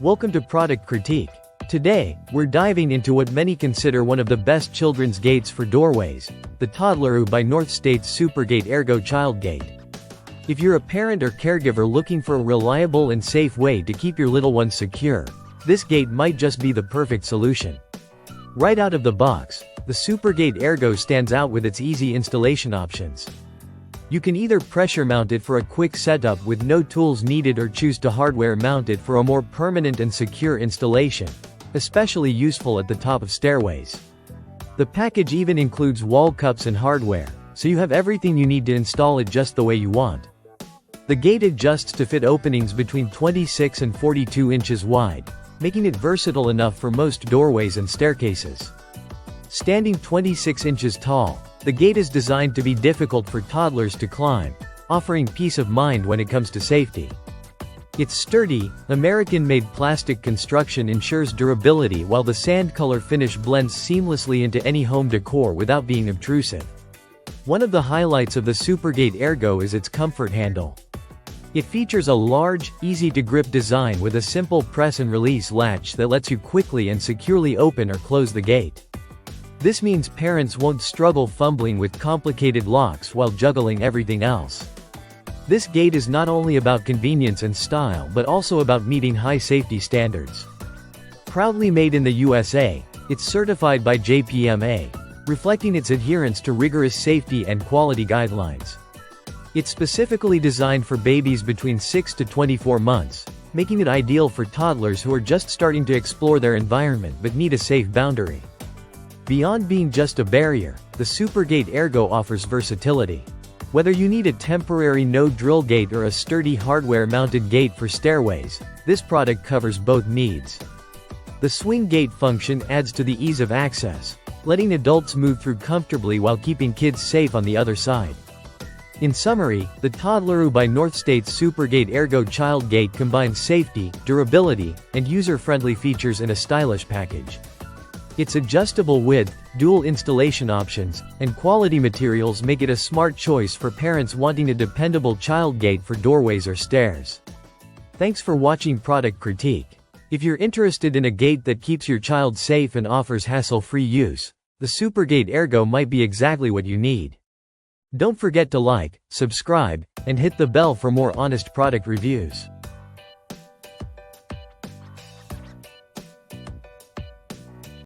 Welcome to Product Critique. Today, we're diving into what many consider one of the best children's gates for doorways, the Toddleroo by North State's Supergate Ergo Child Gate. If you're a parent or caregiver looking for a reliable and safe way to keep your little ones secure, this gate might just be the perfect solution. Right out of the box, the Supergate Ergo stands out with its easy installation options. You can either pressure mount it for a quick setup with no tools needed or choose to hardware mount it for a more permanent and secure installation, especially useful at the top of stairways. The package even includes wall cups and hardware, so you have everything you need to install it just the way you want. The gate adjusts to fit openings between 26 and 42 inches wide, making it versatile enough for most doorways and staircases. Standing 26 inches tall, the gate is designed to be difficult for toddlers to climb, offering peace of mind when it comes to safety. Its sturdy, American-made plastic construction ensures durability while the sand color finish blends seamlessly into any home decor without being obtrusive. One of the highlights of the Supergate Ergo is its comfort handle. It features a large, easy-to-grip design with a simple press and release latch that lets you quickly and securely open or close the gate. This means parents won't struggle fumbling with complicated locks while juggling everything else. This gate is not only about convenience and style but also about meeting high safety standards. Proudly made in the USA, it's certified by JPMA, reflecting its adherence to rigorous safety and quality guidelines. It's specifically designed for babies between 6 to 24 months, making it ideal for toddlers who are just starting to explore their environment but need a safe boundary. Beyond being just a barrier, the Supergate Ergo offers versatility. Whether you need a temporary no-drill gate or a sturdy hardware-mounted gate for stairways, this product covers both needs. The swing gate function adds to the ease of access, letting adults move through comfortably while keeping kids safe on the other side. In summary, the Toddleroo by North State's Supergate Ergo Child Gate combines safety, durability, and user-friendly features in a stylish package. Its adjustable width, dual installation options, and quality materials make it a smart choice for parents wanting a dependable child gate for doorways or stairs. Thanks for watching Product Critique. If you're interested in a gate that keeps your child safe and offers hassle-free use, the Supergate Ergo might be exactly what you need. Don't forget to like, subscribe, and hit the bell for more honest product reviews.